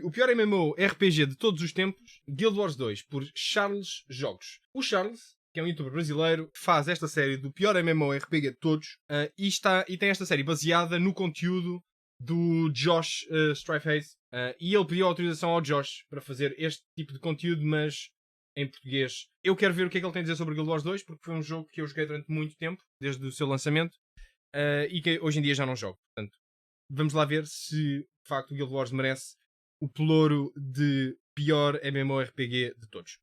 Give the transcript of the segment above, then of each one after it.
o pior MMORPG de todos os tempos, Guild Wars 2, por Charles Jogos. O Charles, que é um youtuber brasileiro, faz esta série do pior MMORPG de todos e tem esta série baseada no conteúdo do Josh Strifehaze. E ele pediu autorização ao Josh para fazer este tipo de conteúdo, mas em português. Eu quero ver o que é que ele tem a dizer sobre Guild Wars 2, porque foi um jogo que eu joguei durante muito tempo, desde o seu lançamento, e que hoje em dia já não jogo. Portanto, vamos lá ver se, de facto, o Guild Wars merece o pelouro de pior MMORPG de todos.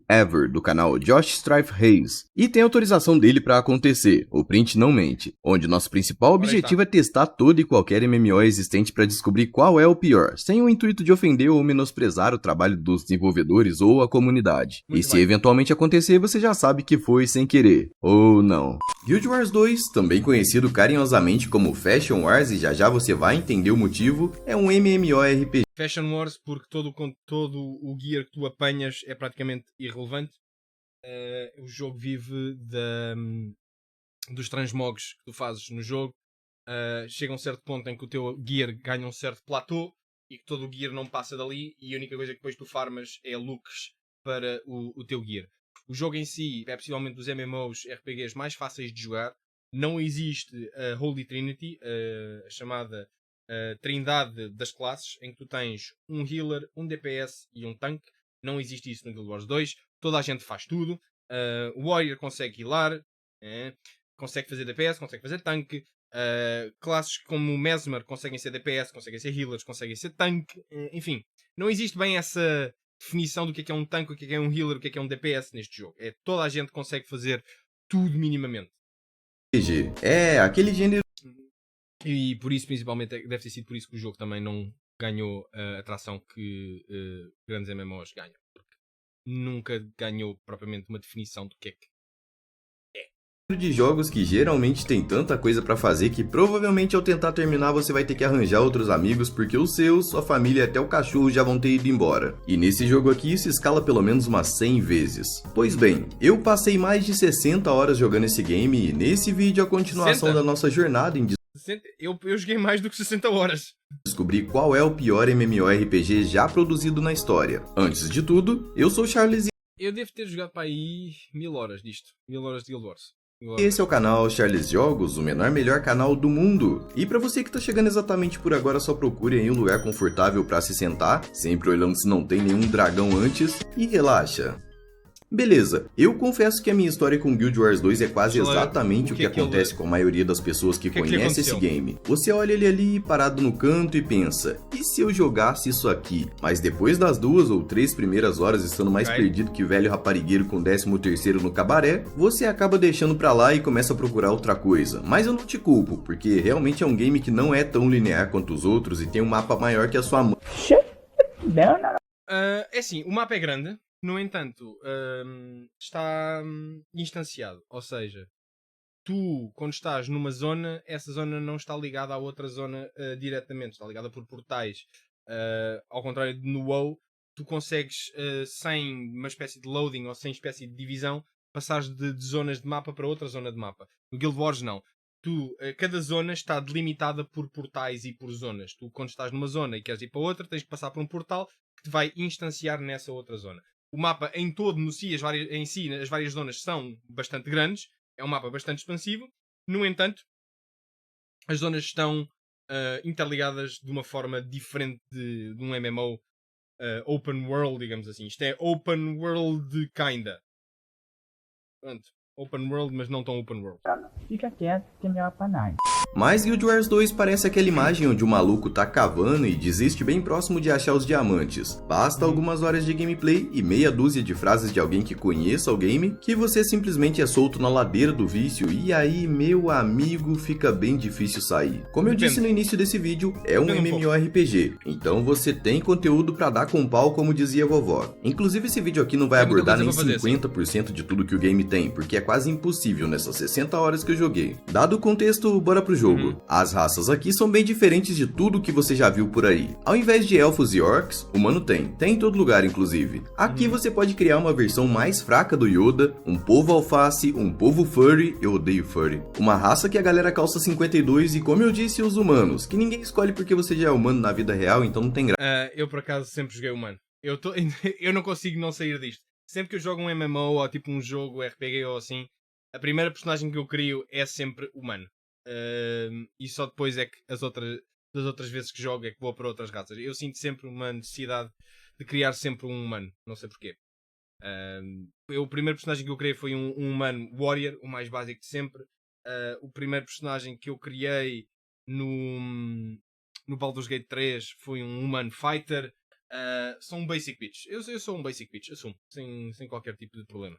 Ever, do canal Josh Strifehaze, e tem autorização dele para acontecer, o print não mente, onde nosso principal objetivo é testar todo e qualquer MMO existente para descobrir qual é o pior, sem o intuito de ofender ou menosprezar o trabalho dos desenvolvedores ou a comunidade. Muito e se eventualmente acontecer, você já sabe que foi sem querer, ou não. Guild Wars 2, também conhecido carinhosamente como Fashion Wars, e já já você vai entender o motivo, é um MMORPG Fashion Wars, porque todo o gear que tu apanhas é praticamente irrelevante. O jogo vive dos transmogs que tu fazes no jogo. Chega a um certo ponto em que o teu gear ganha um certo platô e que todo o gear não passa dali, e a única coisa que depois tu farmas é looks para o teu gear. O jogo em si é possivelmente dos MMOs RPGs mais fáceis de jogar. Não existe a Holy Trinity, a chamada trindade das classes, em que tu tens um healer, um DPS e um tanque. Não existe isso no Guild Wars 2. Toda a gente faz tudo. O Warrior consegue healar, consegue fazer DPS, consegue fazer tanque. Classes como o Mesmer conseguem ser DPS, conseguem ser healers, conseguem ser tanque. Enfim, não existe bem essa definição do que é um tanque, o que é um healer, o que é um DPS neste jogo. Toda a gente consegue fazer tudo minimamente. É aquele gênero. E por isso, principalmente, deve ter sido por isso que o jogo também não ganhou a atração que grandes MMOs ganham. Porque nunca ganhou propriamente uma definição do que é. De jogos que geralmente tem tanta coisa pra fazer que provavelmente ao tentar terminar você vai ter que arranjar outros amigos porque os seus, sua família e até o cachorro já vão ter ido embora. E nesse jogo aqui se escala pelo menos umas 100 vezes. Pois bem, eu passei mais de 60 horas jogando esse game e nesse vídeo a continuação 60? da nossa jornada em Eu joguei mais do que 60 horas. descobrir qual é o pior MMORPG já produzido na história. Antes de tudo, eu sou Charles e Eu devo ter jogado para aí 1000 horas disto. 1000 horas de Guild Wars. esse é o canal Charles Jogos, o menor melhor canal do mundo. E pra você que tá chegando exatamente por agora, só procure aí um lugar confortável pra se sentar, sempre olhando se não tem nenhum dragão antes, e relaxa. Beleza, eu confesso que a minha história com Guild Wars 2 é quase exatamente o que acontece com a maioria das pessoas que conhecem esse game. Você olha ele ali parado no canto e pensa, e se eu jogasse isso aqui? Mas depois das 2 ou 3 primeiras horas estando mais perdido que velho raparigueiro com 13º no cabaré, você acaba deixando pra lá e começa a procurar outra coisa. Mas eu não te culpo, porque realmente é um game que não é tão linear quanto os outros e tem um mapa maior que a sua mãe. É assim, o mapa é grande. No entanto, está instanciado. Ou seja, tu, quando estás numa zona, essa zona não está ligada à outra zona diretamente. Está ligada por portais. Ao contrário de no WoW, tu consegues, sem uma espécie de loading ou sem espécie de divisão, passar de zonas de mapa para outra zona de mapa. No Guild Wars, não. Cada zona está delimitada por portais e por zonas. Tu, quando estás numa zona e queres ir para outra, tens que passar por um portal que te vai instanciar nessa outra zona. O mapa em todo, as várias zonas são bastante grandes. É um mapa bastante expansivo. No entanto, as zonas estão interligadas de uma forma diferente de um MMO open world, digamos assim. Isto é open world kinda. Pronto. Open world, mas não tão open world. Fica quieto, que é melhor pra nós. Mas Guild Wars 2 parece aquela imagem onde o maluco tá cavando e desiste bem próximo de achar os diamantes. Basta algumas horas de gameplay e meia dúzia de frases de alguém que conheça o game que você simplesmente é solto na ladeira do vício e aí, meu amigo, fica bem difícil sair. Como eu disse no início desse vídeo, é um MMORPG, então você tem conteúdo pra dar com pau, como dizia a vovó. Inclusive esse vídeo aqui não vai abordar nem 50% de tudo que o game tem, porque é quase impossível nessas 60 horas que eu joguei. Dado o contexto, bora pro jogo. As raças aqui são bem diferentes de tudo que você já viu por aí. Ao invés de elfos e orcs, humano tem em todo lugar inclusive. Aqui você pode criar uma versão mais fraca do Yoda, um povo alface, um povo furry, eu odeio furry, uma raça que a galera calça 52 e, como eu disse, os humanos, que ninguém escolhe porque você já é humano na vida real, então não tem graça. Eu por acaso sempre joguei humano. Eu não consigo não sair disto. Sempre que eu jogo um MMO ou tipo um jogo RPG ou assim, a primeira personagem que eu crio é sempre humano. E só depois é que das outras vezes que jogo é que vou para outras raças. Eu sinto sempre uma necessidade de criar sempre um humano. Não sei porquê. O primeiro personagem que eu criei foi um humano warrior, o mais básico de sempre. O primeiro personagem que eu criei no Baldur's Gate 3 foi um humano fighter. São um basic bitch. Eu sou um basic bitch, assumo, sem qualquer tipo de problema.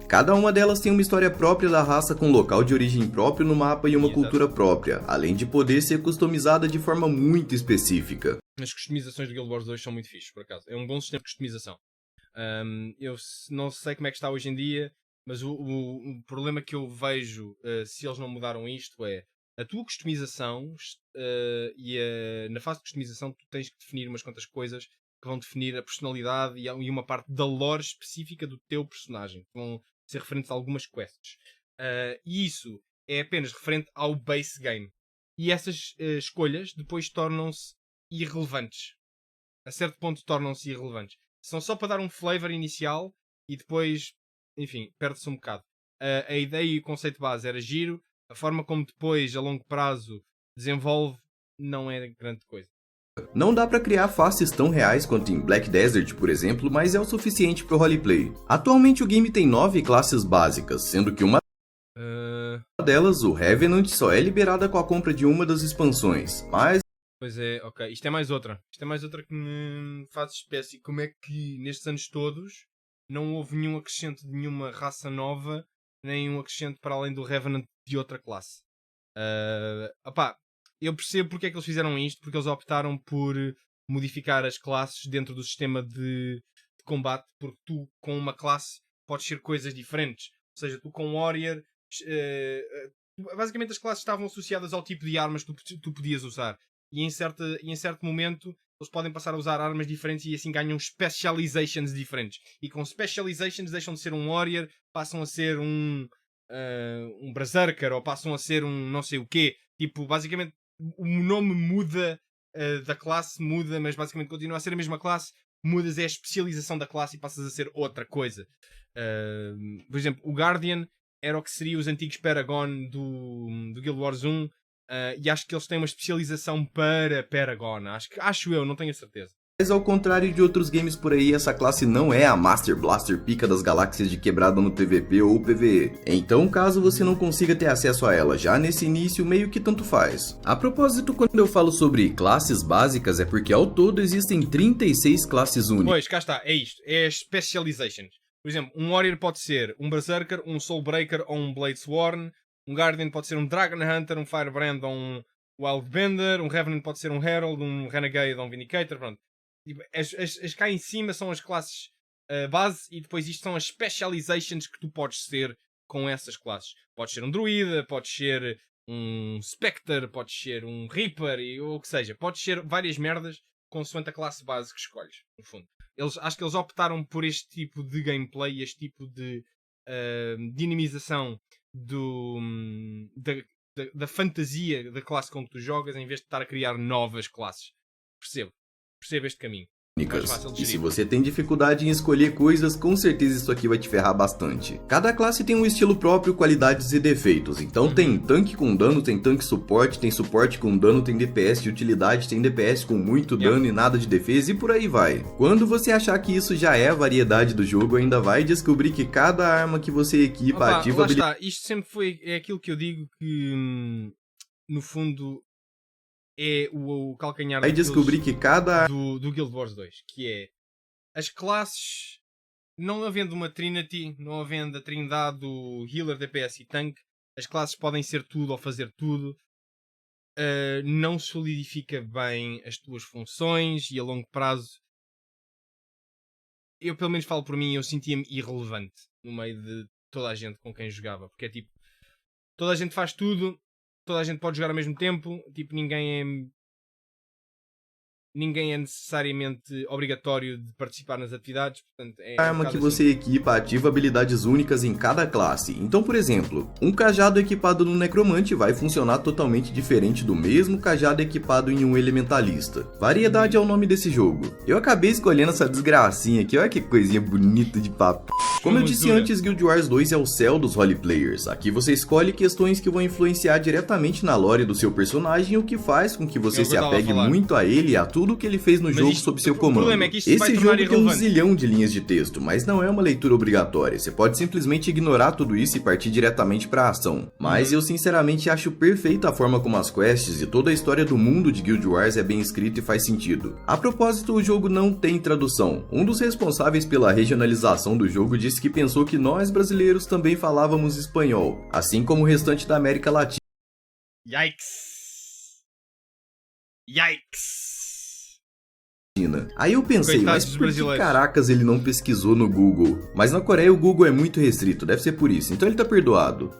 Cada uma delas tem uma história própria da raça com local de origem próprio no mapa e uma cultura própria, além de poder ser customizada de forma muito específica. As customizações do Guild Wars 2 são muito fixes, por acaso. É um bom sistema de customização. Eu não sei como é que está hoje em dia, mas o problema que eu vejo, se eles não mudaram isto, é a tua customização na fase de customização tu tens que definir umas quantas coisas que vão definir a personalidade e uma parte da lore específica do teu personagem, que vão ser referentes a algumas quests. E isso é apenas referente ao base game. E essas escolhas depois tornam-se irrelevantes. A certo ponto tornam-se irrelevantes. São só para dar um flavor inicial e depois, enfim, perde-se um bocado. A ideia e o conceito base era giro, a forma como depois, a longo prazo, desenvolve não é grande coisa. Não dá pra criar faces tão reais quanto em Black Desert, por exemplo, mas é o suficiente pro roleplay. Atualmente o game tem 9 classes básicas, sendo que uma delas, o Revenant, só é liberada com a compra de uma das expansões, mas... Pois é, ok. Isto é mais outra que me faz espécie. Como é que nestes anos todos não houve nenhum acrescento de nenhuma raça nova, nem um acrescento para além do Revenant de outra classe? Eu percebo porque é que eles fizeram isto, porque eles optaram por modificar as classes dentro do sistema de combate, porque tu com uma classe podes ser coisas diferentes. Ou seja, tu com Warrior, basicamente as classes estavam associadas ao tipo de armas que tu podias usar. E em certo momento eles podem passar a usar armas diferentes e assim ganham specializations diferentes. E com specializations deixam de ser um Warrior, passam a ser um Berserker, ou passam a ser um não sei o quê. Tipo, basicamente o nome muda da classe, muda, mas basicamente continua a ser a mesma classe. Mudas é a especialização da classe e passas a ser outra coisa. Por exemplo, o Guardian era o que seria os antigos Paragon do Guild Wars 1. E acho que eles têm uma especialização para Paragon. Acho eu, não tenho certeza. Mas ao contrário de outros games por aí, essa classe não é a Master Blaster pica das galáxias de quebrada no PVP ou PVE. Então, caso você não consiga ter acesso a ela já nesse início, meio que tanto faz. A propósito, quando eu falo sobre classes básicas, é porque ao todo existem 36 classes únicas. Pois, cá está, é isto. É as specializations. Por exemplo, um Warrior pode ser um Berserker, um Soulbreaker ou um Bladesworn. Um Guardian pode ser um Dragon Hunter, um Firebrand ou um Wildbender. Um Revenant pode ser um Herald, um Renegade ou um Vindicator. Pronto. As cá em cima são as classes base e depois isto são as specializations que tu podes ser com essas classes. Podes ser um Druida, podes ser um Spectre, podes ser um Reaper ou o que seja. Podes ser várias merdas consoante a classe base que escolhes, no fundo. Acho que eles optaram por este tipo de gameplay, este tipo de dinamização da fantasia da classe com que tu jogas, em vez de estar a criar novas classes. Percebo este caminho. E se você tem dificuldade em escolher coisas, com certeza isso aqui vai te ferrar bastante. Cada classe tem um estilo próprio, qualidades e defeitos. Então tem tanque com dano, tem tanque suporte, tem suporte com dano, tem DPS de utilidade, tem DPS com muito dano e nada de defesa e por aí vai. Quando você achar que isso já é a variedade do jogo, ainda vai descobrir que cada arma que você equipa ativa lá está. Isto sempre é aquilo que eu digo que no fundo é o calcanhar vai descobrir que cada do Guild Wars 2, que é as classes, não havendo uma Trinity, não havendo a trindade do Healer, DPS e Tank, as classes podem ser tudo ou fazer tudo. Não solidifica bem as tuas funções e a longo prazo eu pelo menos falo por mim, eu sentia-me irrelevante no meio de toda a gente com quem jogava, porque é tipo, toda a gente faz tudo toda a gente pode jogar ao mesmo tempo, tipo, ninguém é necessariamente obrigatório de participar nas atividades, portanto é A um arma que bocado assim. você equipa ativa habilidades únicas em cada classe. Então, por exemplo, um cajado equipado no necromante vai funcionar totalmente diferente do mesmo cajado equipado em um elementalista. Variedade é o nome desse jogo. Eu acabei escolhendo essa desgracinha aqui, olha que coisinha bonita de papo. Como eu disse antes, Guild Wars 2 é o céu dos roleplayers. Aqui você escolhe questões que vão influenciar diretamente na lore do seu personagem, o que faz com que você se apegue muito a ele e a tudo que ele fez no jogo sob seu comando. O problema é que isto vai Esse tornar jogo tem um irrelevante. zilhão de linhas de texto, mas não é uma leitura obrigatória. Você pode simplesmente ignorar tudo isso e partir diretamente pra ação. Mas eu sinceramente acho perfeita a forma como as quests e toda a história do mundo de Guild Wars é bem escrita e faz sentido. A propósito, o jogo não tem tradução. Um dos responsáveis pela regionalização do jogo disse que pensou que nós brasileiros também falávamos espanhol, assim como o restante da América Latina. Yikes! Aí eu pensei, Coitados mas dos por que brasileiros. caracas ele não pesquisou no Google? Mas na Coreia o Google é muito restrito, deve ser por isso, então ele tá perdoado.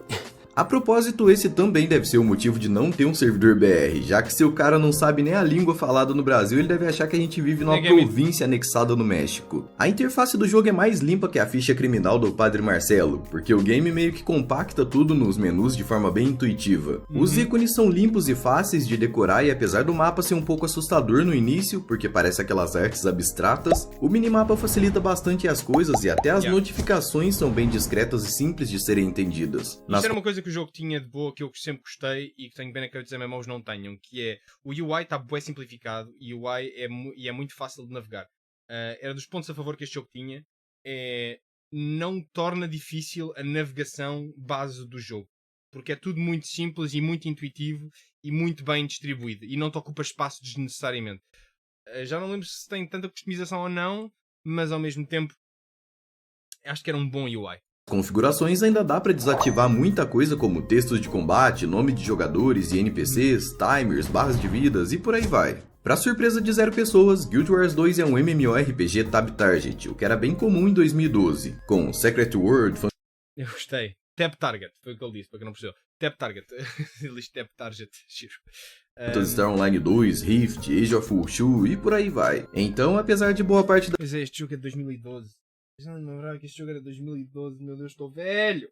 A propósito, esse também deve ser o motivo de não ter um servidor BR, já que se o cara não sabe nem a língua falada no Brasil, ele deve achar que a gente vive numa província anexada no México. A interface do jogo é mais limpa que a ficha criminal do Padre Marcelo, porque o game meio que compacta tudo nos menus de forma bem intuitiva. Os ícones são limpos e fáceis de decorar e apesar do mapa ser um pouco assustador no início, porque parece aquelas artes abstratas, o minimapa facilita bastante as coisas e até as notificações são bem discretas e simples de serem entendidas. Isto era uma coisa que o jogo tinha de boa, que eu sempre gostei e que tenho pena que os MMOs não tenham, que é o UI está bué simplificado e o UI é muito fácil de navegar. Era dos pontos a favor que este jogo tinha, não torna difícil a navegação base do jogo, porque é tudo muito simples e muito intuitivo e muito bem distribuído e não te ocupa espaço desnecessariamente. Já não lembro se tem tanta customização ou não, mas ao mesmo tempo acho que era um bom UI. Configurações ainda dá para desativar muita coisa como textos de combate, nome de jogadores e NPCs, timers, barras de vidas e por aí vai. Pra surpresa de zero pessoas, Guild Wars 2 é um MMORPG Tab Target, o que era bem comum em 2012, com Secret World... Eu gostei. Tap Target, foi o que ele disse, para quem não percebeu. Tap Target. Ele diz Tap Target, giro. Phantasy Star Online 2, Rift, Age of Wushu e por aí vai. Então, apesar de boa parte da... Pois é, este jogo é de 2012. Eu não me lembrava que este jogo era de 2012, meu Deus, estou velho!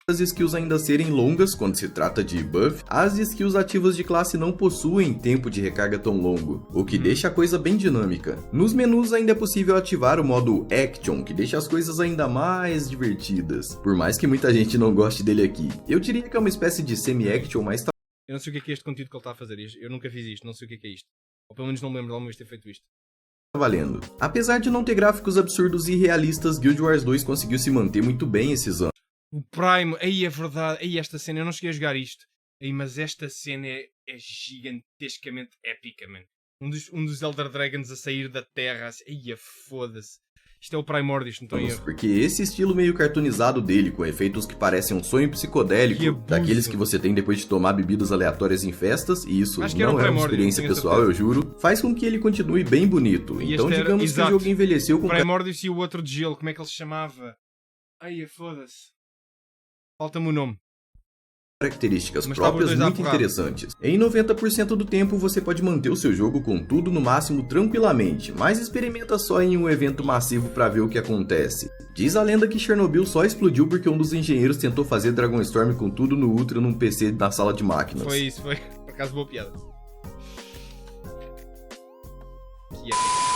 As skills ainda serem longas quando se trata de buff, as skills ativas de classe não possuem tempo de recarga tão longo, o que deixa a coisa bem dinâmica. Nos menus ainda é possível ativar o modo Action, que deixa as coisas ainda mais divertidas, por mais que muita gente não goste dele aqui. Eu diria que é uma espécie de semi-action, mas tá Eu não sei o que é este conteúdo que ele está a fazer, eu nunca fiz isto, não sei o que é isto. Ou pelo menos não me lembro de alguma vez ter feito isto. valendo. Apesar de não ter gráficos absurdos e realistas, Guild Wars 2 conseguiu se manter muito bem esses anos. O Prime, aí é verdade, aí esta cena, eu não cheguei a jogar isto. Aí, mas esta cena é gigantescamente épica, mano. Um dos Elder Dragons a sair da terra, assim, aí foda-se. Isto é o Primordius, não estou em erro. Porque esse estilo meio cartoonizado dele, com efeitos que parecem um sonho psicodélico, daqueles que você tem depois de tomar bebidas aleatórias em festas, e isso não é uma experiência pessoal, eu juro, faz com que ele continue bem bonito. E então digamos que o jogo envelheceu com... O Primordius e o outro de gelo, como é que ele se chamava? Ai, foda-se. Falta-me o nome. Características próprias muito interessantes. Em 90% do tempo você pode manter o seu jogo com tudo no máximo tranquilamente, mas experimenta só em um evento massivo para ver o que acontece. Diz a lenda que Chernobyl só explodiu porque um dos engenheiros tentou fazer Dragonstorm com tudo no Ultra num PC na sala de máquinas. Foi isso, foi. Por acaso, boa piada.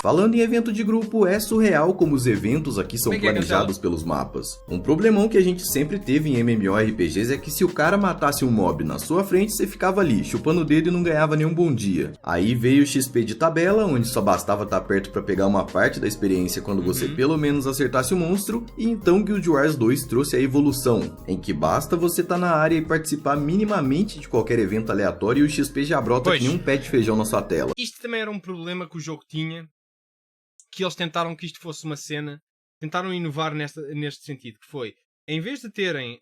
Falando em evento de grupo, é surreal como os eventos aqui são planejados pelos mapas. Um problemão que a gente sempre teve em MMORPGs é que se o cara matasse um mob na sua frente, você ficava ali, chupando o dedo e não ganhava nenhum bom dia. Aí veio o XP de tabela, onde só bastava estar perto para pegar uma parte da experiência quando você pelo menos acertasse o monstro, e então Guild Wars 2 trouxe a evolução, em que basta você estar na área e participar minimamente de qualquer evento aleatório e o XP já brota que nem um pé de feijão na sua tela. Isto também era um problema que o jogo tinha, que eles tentaram que isto fosse uma cena, tentaram inovar neste sentido, que foi, em vez de terem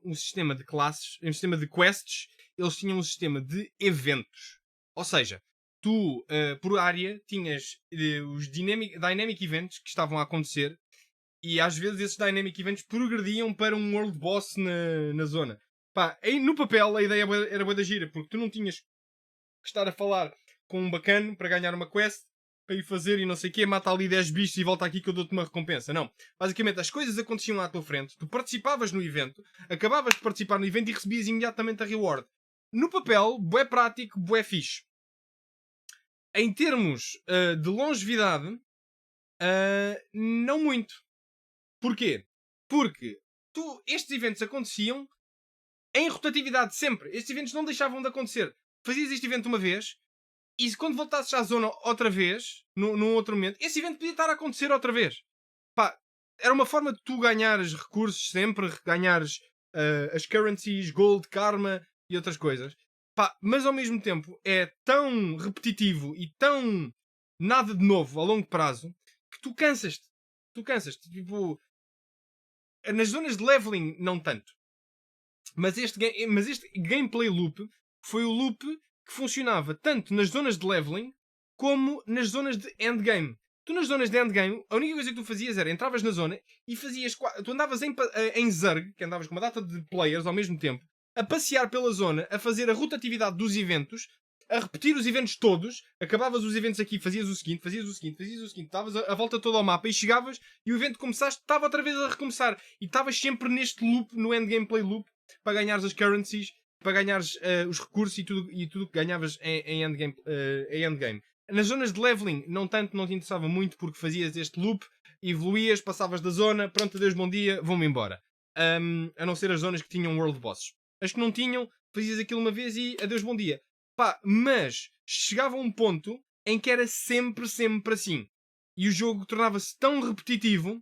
um sistema de classes, um sistema de quests, eles tinham um sistema de eventos. Ou seja, tu, por área, tinhas os Dynamic Events que estavam a acontecer, e às vezes esses Dynamic Events progrediam para um World Boss na zona. Pá, no papel a ideia era bué da gira, porque tu não tinhas que estar a falar com um bacano para ganhar uma quest, para ir fazer e não sei o quê, mata ali 10 bichos e volta aqui que eu dou-te uma recompensa. Não. Basicamente as coisas aconteciam à tua frente, tu participavas no evento, acabavas de participar no evento e recebias imediatamente a reward. No papel, bué prático, bué fixe. Em termos de longevidade, não muito. Porquê? Porque estes eventos aconteciam em rotatividade sempre. Estes eventos não deixavam de acontecer. Fazias este evento uma vez e quando voltasses à zona outra vez, num outro momento, esse evento podia estar a acontecer outra vez. Pá, era uma forma de tu ganhares recursos sempre, ganhares as currencies, gold, karma e outras coisas. Pá, mas ao mesmo tempo é tão repetitivo e tão nada de novo a longo prazo que tu cansas-te. Tu cansas-te. Tipo, nas zonas de leveling, não tanto. Mas este gameplay loop foi o loop que funcionava tanto nas zonas de leveling como nas zonas de endgame. Tu nas zonas de endgame, a única coisa que tu fazias era entravas na zona e fazias. Tu andavas em Zerg, que andavas com uma data de players ao mesmo tempo, a passear pela zona, a fazer a rotatividade dos eventos, a repetir os eventos todos. Acabavas os eventos aqui, fazias o seguinte, estavas a volta toda ao mapa e chegavas e o evento começaste, estava outra vez a recomeçar. E estavas sempre neste loop, no endgameplay loop, para ganhares as currencies, para ganhares os recursos e tudo que ganhavas em endgame. Nas zonas de leveling, não tanto, não te interessava muito porque fazias este loop, evoluías, passavas da zona, pronto, adeus, bom dia, vão-me embora. A não ser as zonas que tinham world bosses. As que não tinham, fazias aquilo uma vez e adeus, bom dia. Pá, mas chegava a um ponto em que era sempre assim. E o jogo tornava-se tão repetitivo,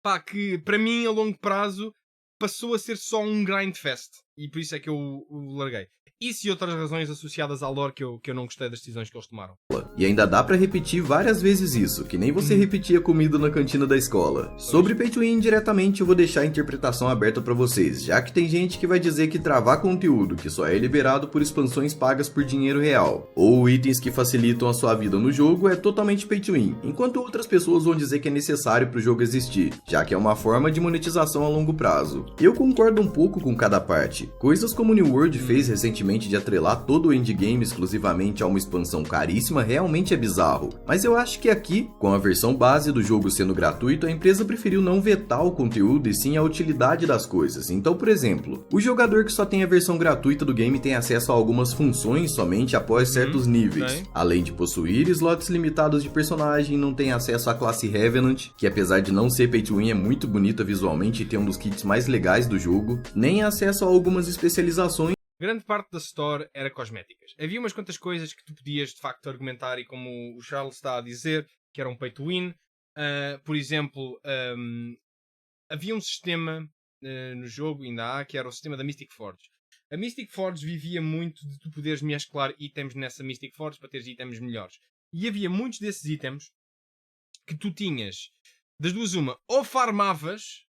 pá, que para mim, a longo prazo, passou a ser só um grindfest. E por isso é que eu o larguei. Isso e outras razões associadas à lore que eu não gostei das decisões que eles tomaram. E ainda dá pra repetir várias vezes isso, que nem você repetia comida na cantina da escola. Sobre Pay to Win diretamente eu vou deixar a interpretação aberta pra vocês, já que tem gente que vai dizer que travar conteúdo que só é liberado por expansões pagas por dinheiro real, ou itens que facilitam a sua vida no jogo é totalmente Pay to Win, enquanto outras pessoas vão dizer que é necessário pro jogo existir, já que é uma forma de monetização a longo prazo. Eu concordo um pouco com cada parte. Coisas como New World fez recentemente de atrelar todo o endgame exclusivamente a uma expansão caríssima realmente é bizarro, mas eu acho que aqui, com a versão base do jogo sendo gratuito, a empresa preferiu não vetar o conteúdo e sim a utilidade das coisas. Então, por exemplo, o jogador que só tem a versão gratuita do game tem acesso a algumas funções somente após certos níveis, além de possuir slots limitados de personagem, não tem acesso à classe Revenant, que apesar de não ser pay to win é muito bonita visualmente e tem um dos kits mais legais do jogo, nem acesso a algumas especializações. Grande parte da store era cosméticas. Havia umas quantas coisas que tu podias de facto argumentar e como o Charles está a dizer, que era um pay to win. Por exemplo, havia um sistema no jogo, ainda há, que era o sistema da Mystic Forge. A Mystic Forge vivia muito de tu poderes mesclar itens nessa Mystic Forge para teres itens melhores. E havia muitos desses itens que tu tinhas, das duas uma, ou farmavas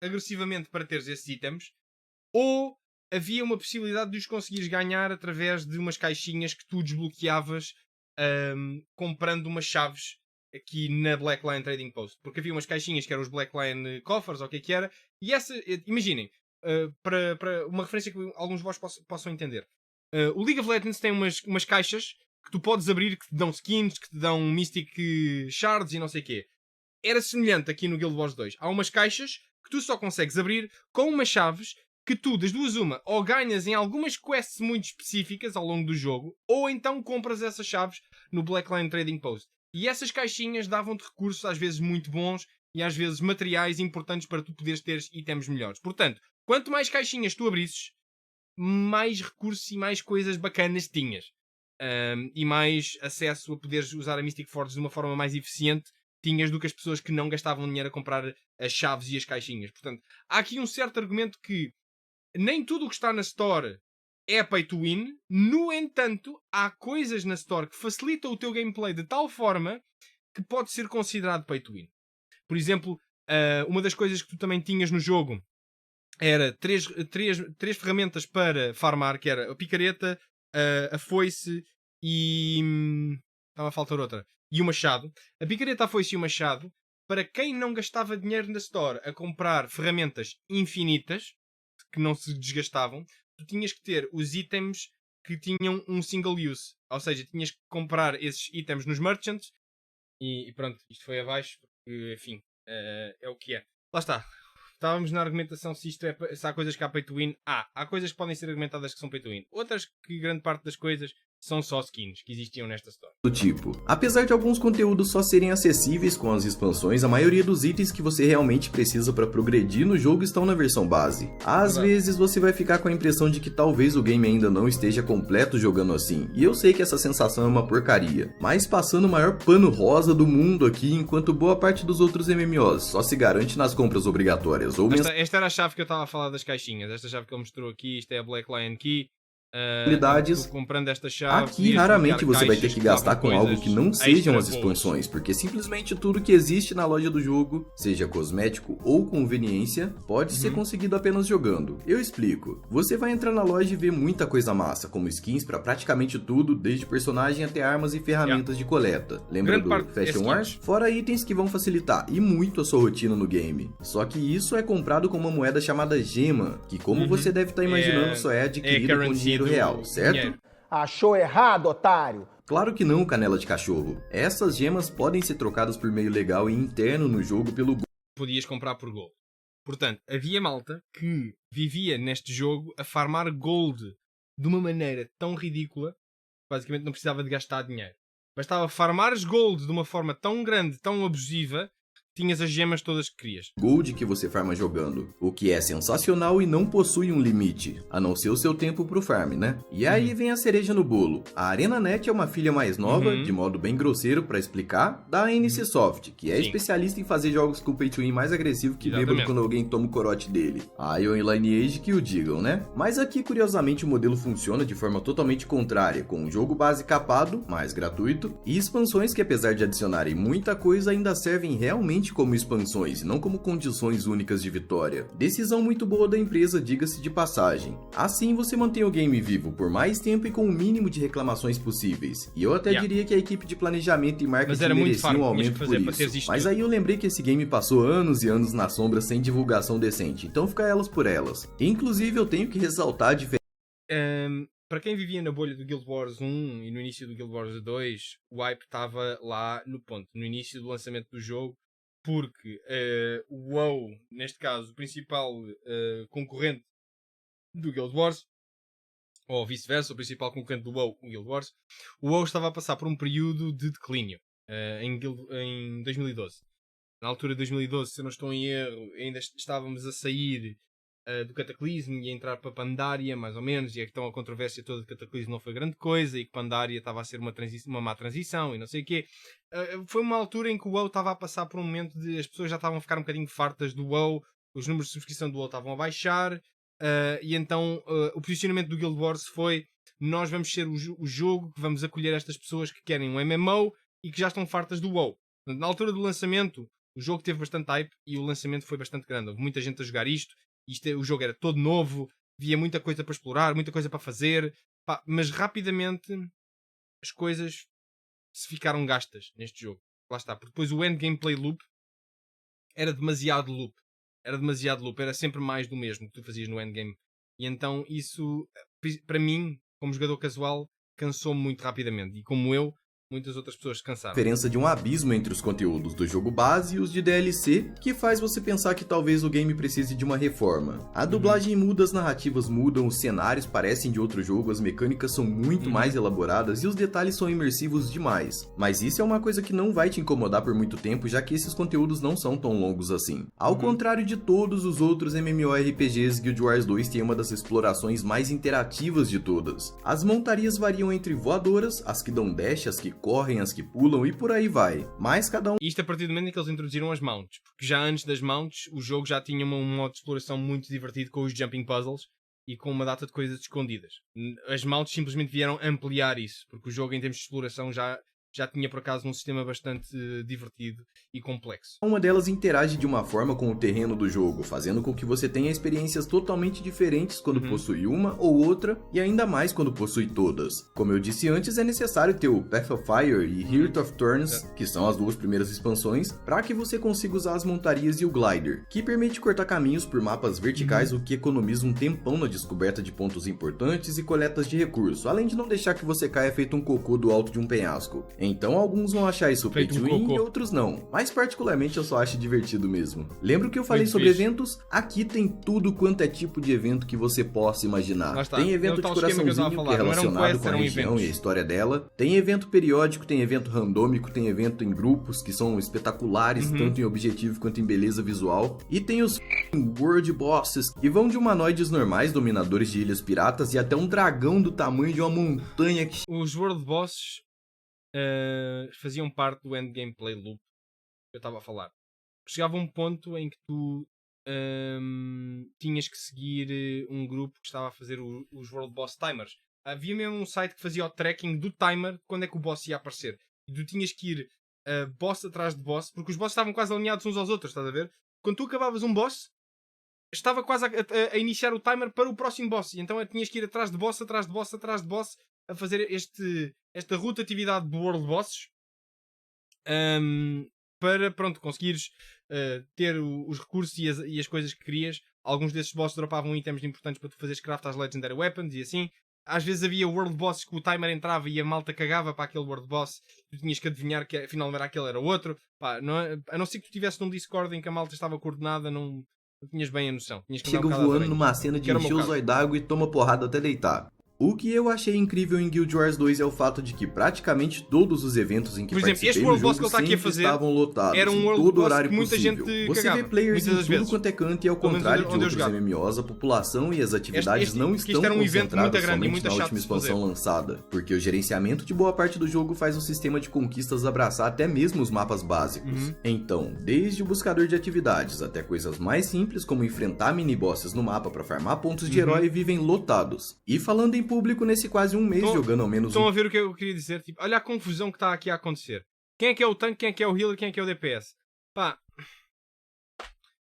agressivamente para teres esses itens, ou havia uma possibilidade de os conseguires ganhar através de umas caixinhas que tu desbloqueavas comprando umas chaves aqui na Blackline Trading Post. Porque havia umas caixinhas que eram os Blackline Coffers, ou o que era. E essa, imaginem, para uma referência que alguns de vós possam entender. O League of Legends tem umas caixas que tu podes abrir que te dão skins, que te dão Mystic Shards e não sei o quê. Era semelhante aqui no Guild Wars 2. Há umas caixas que tu só consegues abrir com umas chaves que tu, das duas uma, ou ganhas em algumas quests muito específicas ao longo do jogo, ou então compras essas chaves no Blackline Trading Post. E essas caixinhas davam-te recursos às vezes muito bons e às vezes materiais importantes para tu poderes ter itens melhores. Portanto, quanto mais caixinhas tu abrisses, mais recursos e mais coisas bacanas tinhas. E mais acesso a poderes usar a Mystic Forge de uma forma mais eficiente tinhas do que as pessoas que não gastavam dinheiro a comprar as chaves e as caixinhas. Portanto, há aqui um certo argumento que nem tudo o que está na Store é pay to win. No entanto, há coisas na Store que facilitam o teu gameplay de tal forma que pode ser considerado pay to win. Por exemplo, uma das coisas que tu também tinhas no jogo era três ferramentas para farmar, que era a picareta, a foice e... estava a faltar outra. E o machado. A picareta, a foice e o machado, para quem não gastava dinheiro na Store a comprar ferramentas infinitas, que não se desgastavam, tu tinhas que ter os itens que tinham um single use. Ou seja, tinhas que comprar esses itens nos merchants e pronto, isto foi abaixo, porque, enfim, é o que é. Lá está. Estávamos na argumentação se há coisas que há pay to win. Há coisas que podem ser argumentadas que são pay to win. Outras que grande parte das coisas são só skins que existiam nesta história. Do tipo, apesar de alguns conteúdos só serem acessíveis com as expansões, a maioria dos itens que você realmente precisa para progredir no jogo estão na versão base. Às vezes você vai ficar com a impressão de que talvez o game ainda não esteja completo jogando assim, e eu sei que essa sensação é uma porcaria, mas passando o maior pano rosa do mundo aqui, enquanto boa parte dos outros MMOs só se garante nas compras obrigatórias ou esta era a chave que eu estava a falar das caixinhas. Esta chave que ele mostrou aqui, isto é a Black Lion Key. Comprando esta chave, aqui raramente você vai ter que gastar com algo que não sejam as expansões, porque simplesmente tudo que existe na loja do jogo, seja cosmético ou conveniência, pode ser conseguido apenas jogando. Eu explico. Você vai entrar na loja e ver muita coisa massa, como skins para praticamente tudo, desde personagem até armas e ferramentas de coleta. Lembra do Fashion Wars? Fora itens que vão facilitar e muito a sua rotina no game. Só que isso é comprado com uma moeda chamada gema, que como você deve estar imaginando só é adquirido com dinheiro real, certo? Achou errado, otário! Claro que não, canela de cachorro. Essas gemas podem ser trocadas por meio legal e interno no jogo pelo podias comprar por gold. Portanto, havia malta que vivia neste jogo a farmar gold de uma maneira tão ridícula, basicamente não precisava de gastar dinheiro. Bastava farmares gold de uma forma tão grande, tão abusiva, tinhas as gemas todas que querias. Gold que você farma jogando, o que é sensacional e não possui um limite, a não ser o seu tempo pro farm, né? E aí vem a cereja no bolo. A ArenaNet é uma filha mais nova, de modo bem grosseiro pra explicar, da NCSoft, que é especialista em fazer jogos com pay to win mais agressivo que bêbado quando alguém toma o corote dele. A Ion e Lineage que o digam, né? Mas aqui, curiosamente, o modelo funciona de forma totalmente contrária, com um jogo base capado, mais gratuito, e expansões que, apesar de adicionarem muita coisa, ainda servem realmente como expansões e não como condições únicas de vitória. Decisão muito boa da empresa, diga-se de passagem. Assim você mantém o game vivo por mais tempo e com o mínimo de reclamações possíveis. E eu até diria que a equipe de planejamento e marketing merecia um aumento por isso. Mas aí eu lembrei que esse game passou anos e anos na sombra sem divulgação decente, então fica elas por elas. Inclusive eu tenho que ressaltar a diferença. Para quem vivia na bolha do Guild Wars 1 e no início do Guild Wars 2, o hype estava lá no ponto, no início do lançamento do jogo, porque o WoW, neste caso, o principal concorrente do Guild Wars, ou vice-versa, o principal concorrente do WoW, o Guild Wars, o WoW estava a passar por um período de declínio em 2012. Na altura de 2012, se eu não estou em erro, ainda estávamos a sair do Cataclismo e a entrar para Pandaria, mais ou menos, e então a controvérsia toda de Cataclismo não foi grande coisa e que Pandaria estava a ser uma má transição e não sei o quê. Foi uma altura em que o WoW estava a passar por um momento de as pessoas já estavam a ficar um bocadinho fartas do WoW, os números de subscrição do WoW estavam a baixar, e então o posicionamento do Guild Wars foi: nós vamos ser o jogo que vamos acolher estas pessoas que querem um MMO e que já estão fartas do WoW. Na altura do lançamento, o jogo teve bastante hype e o lançamento foi bastante grande. Houve muita gente a jogar isto. O jogo era todo novo, havia muita coisa para explorar, muita coisa para fazer, mas rapidamente as coisas se ficaram gastas neste jogo. Lá está, porque depois o endgameplay loop era demasiado loop. Era sempre mais do mesmo que tu fazias no endgame. E então isso, para mim, como jogador casual, cansou-me muito rapidamente. E como eu, muitas outras pessoas se cansaram. Diferença de um abismo entre os conteúdos do jogo base e os de DLC, que faz você pensar que talvez o game precise de uma reforma. A dublagem muda, as narrativas mudam, os cenários parecem de outro jogo, as mecânicas são muito mais elaboradas e os detalhes são imersivos demais. Mas isso é uma coisa que não vai te incomodar por muito tempo, já que esses conteúdos não são tão longos assim. Ao contrário de todos os outros MMORPGs, Guild Wars 2 tem uma das explorações mais interativas de todas. As montarias variam entre voadoras, as que dão dash, as que correm, as que pulam e por aí vai. Mas cada um... Isto a partir do momento em que eles introduziram as mounts. Porque já antes das mounts, o jogo já tinha um modo de exploração muito divertido com os jumping puzzles e com uma data de coisas escondidas. As mounts simplesmente vieram ampliar isso. Porque o jogo em termos de exploração já já tinha por acaso um sistema bastante divertido e complexo. Uma delas interage de uma forma com o terreno do jogo, fazendo com que você tenha experiências totalmente diferentes quando possui uma ou outra, e ainda mais quando possui todas. Como eu disse antes, é necessário ter o Path of Fire e Heart of Thorns, que são as duas primeiras expansões, para que você consiga usar as montarias e o Glider, que permite cortar caminhos por mapas verticais, o que economiza um tempão na descoberta de pontos importantes e coletas de recursos, além de não deixar que você caia feito um cocô do alto de um penhasco. Então alguns vão achar isso pay to win e outros não, mas particularmente eu só acho divertido mesmo. Lembra que eu falei sobre eventos? Aqui tem tudo quanto é tipo de evento que você possa imaginar. Tem evento de coraçãozinho que é relacionado com a região e a história dela, tem evento periódico, tem evento randômico, tem evento em grupos que são espetaculares, tanto em objetivo quanto em beleza visual, e tem os World Bosses, que vão de humanoides normais, dominadores de ilhas piratas, e até um dragão do tamanho de uma montanha que... Os World Bosses faziam parte do endgame play loop que eu estava a falar. Chegava um ponto em que tu tinhas que seguir um grupo que estava a fazer os World Boss Timers. Havia mesmo um site que fazia o tracking do timer de quando é que o boss ia aparecer. E tu tinhas que ir boss atrás de boss, porque os bosses estavam quase alinhados uns aos outros, estás a ver? Quando tu acabavas um boss, estava quase a iniciar o timer para o próximo boss. E então tinhas que ir atrás de boss, atrás de boss, atrás de boss, a fazer esta rotatividade de World Bosses para, pronto, conseguires ter os recursos e as coisas que querias. Alguns desses bosses dropavam itens importantes para tu fazeres craft às Legendary Weapons e assim. Às vezes havia World Bosses que o timer entrava e a malta cagava para aquele World Boss. Tu tinhas que adivinhar que afinal não era aquele, era outro. Pá, a não ser que tu estivesse num Discord em que a malta estava coordenada, não tinhas bem a noção. Chega voando numa cena de encher o zóio d'água e toma porrada até deitar. O que eu achei incrível em Guild Wars 2 é o fato de que praticamente todos os eventos em que participei no jogo sempre estavam lotados, era um em World todo Boss horário que muita possível. gente Você cagava, vê players em tudo vezes. quanto é canto e ao contrário de outros MMOs, a população e as atividades não estão concentradas somente na última expansão lançada, porque o gerenciamento de boa parte do jogo faz o sistema de conquistas abraçar até mesmo os mapas básicos. Então, desde o buscador de atividades até coisas mais simples como enfrentar mini-bosses no mapa para farmar pontos de herói vivem lotados. E falando em público, nesse quase um mês jogando ao menos Estão a ver o que eu queria dizer? Tipo, olha a confusão que está aqui a acontecer. Quem é o tanque, quem é o healer, quem é o DPS? Pá,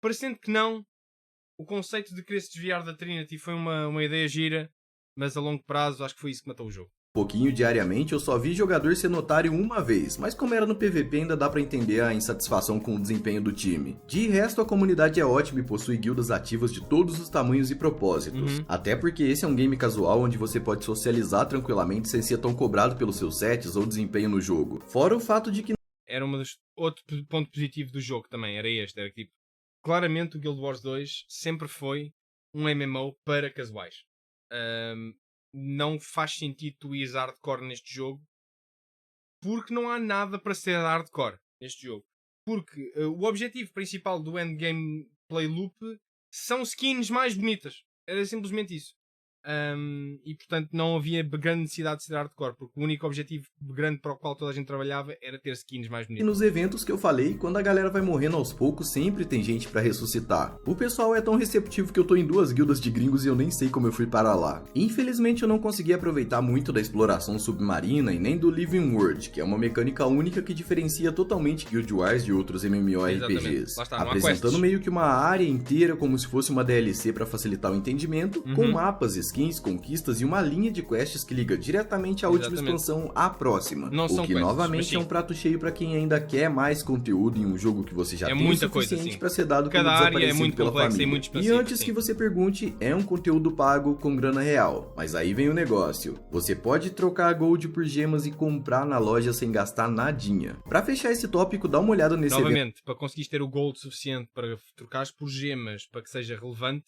parecendo que não, o conceito de querer se desviar da Trinity foi uma ideia gira, mas a longo prazo acho que foi isso que matou o jogo. Pouquinho diariamente, eu só vi jogador ser notário uma vez, mas como era no PVP ainda dá pra entender a insatisfação com o desempenho do time. De resto, a comunidade é ótima e possui guildas ativas de todos os tamanhos e propósitos. Até porque esse é um game casual onde você pode socializar tranquilamente sem ser tão cobrado pelos seus sets ou desempenho no jogo. Fora o fato de que... Era outro ponto positivo do jogo também, era que tipo, claramente o Guild Wars 2 sempre foi um MMO para casuais. Não faz sentido tu ires hardcore neste jogo porque não há nada para ser hardcore neste jogo. Porque o objetivo principal do endgame play loop são skins mais bonitas. Era simplesmente isso. E portanto não havia grande necessidade de ser hardcore, porque o único objetivo grande para o qual toda a gente trabalhava era ter skins mais bonitas. E nos eventos que eu falei, quando a galera vai morrendo aos poucos, sempre tem gente pra ressuscitar. O pessoal é tão receptivo que eu tô em 2 guildas de gringos e eu nem sei como eu fui parar lá. Infelizmente eu não consegui aproveitar muito da exploração submarina e nem do Living World, que é uma mecânica única que diferencia totalmente Guild Wars de outros MMORPGs, apresentando meio que uma área inteira como se fosse uma DLC pra facilitar o entendimento, com mapas, skins, conquistas e uma linha de quests que liga diretamente à última expansão à próxima. O que novamente é um prato cheio pra quem ainda quer mais conteúdo em um jogo que você já tem o suficiente pra ser dado como desaparecido pela família. E antes que você pergunte, é um conteúdo pago com grana real. Mas aí vem o negócio. Você pode trocar Gold por gemas e comprar na loja sem gastar nadinha. Pra fechar esse tópico, dá uma olhada nesse evento. Para conseguires ter o Gold suficiente para trocares por gemas para que seja relevante,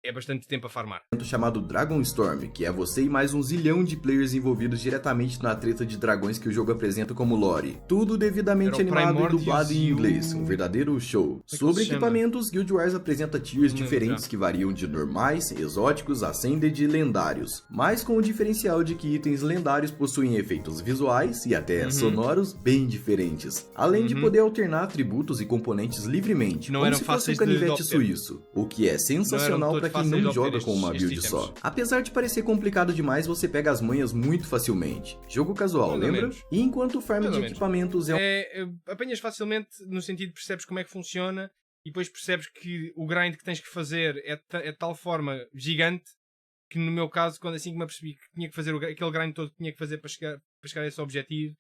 é bastante tempo a farmar. Chamado Dragonstorm, que é você e mais 1 zilhão de players envolvidos diretamente na treta de dragões que o jogo apresenta como lore. Tudo devidamente animado e dublado em inglês, um verdadeiro show. Sobre equipamentos, Guild Wars apresenta tiers diferentes que variam de normais, exóticos, ascended e lendários, mas com o diferencial de que itens lendários possuem efeitos visuais e até sonoros bem diferentes, além de poder alternar atributos e componentes livremente, como se fosse um canivete suíço, o que é sensacional para quem fáceis de não obter joga com uma estes build itens. só. Apesar de parecer complicado demais, você pega as manhas muito facilmente. Jogo casual, Mais ou lembra? menos. E enquanto o farm Mais de ou menos. equipamentos Apanhas facilmente no sentido de percebes como é que funciona e depois percebes que o grind que tens que fazer é de tal forma gigante que no meu caso, quando assim que me apercebi que tinha que fazer aquele grind todo que tinha que fazer para chegar a esse objetivo,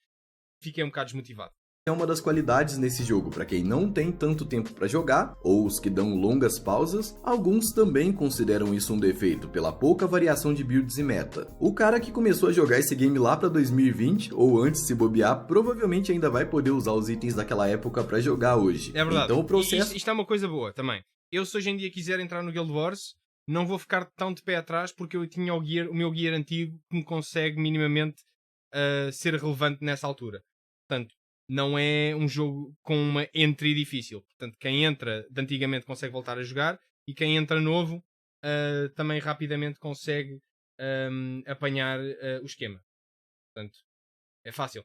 fiquei um bocado desmotivado. é uma das qualidades nesse jogo para quem não tem tanto tempo para jogar, ou os que dão longas pausas. Alguns também consideram isso um defeito pela pouca variação de builds e meta. O cara que começou a jogar esse game lá para 2020, ou antes se bobear, provavelmente ainda vai poder usar os itens daquela época para jogar hoje. É verdade. Então o processo... Isto é uma coisa boa também. Eu se hoje em dia quiser entrar no Guild Wars, não vou ficar tão de pé atrás porque eu tinha o meu gear antigo que me consegue minimamente ser relevante nessa altura. Portanto, não é um jogo com uma entry difícil. Portanto, quem entra de antigamente consegue voltar a jogar e quem entra novo também rapidamente consegue apanhar o esquema. Portanto, é fácil.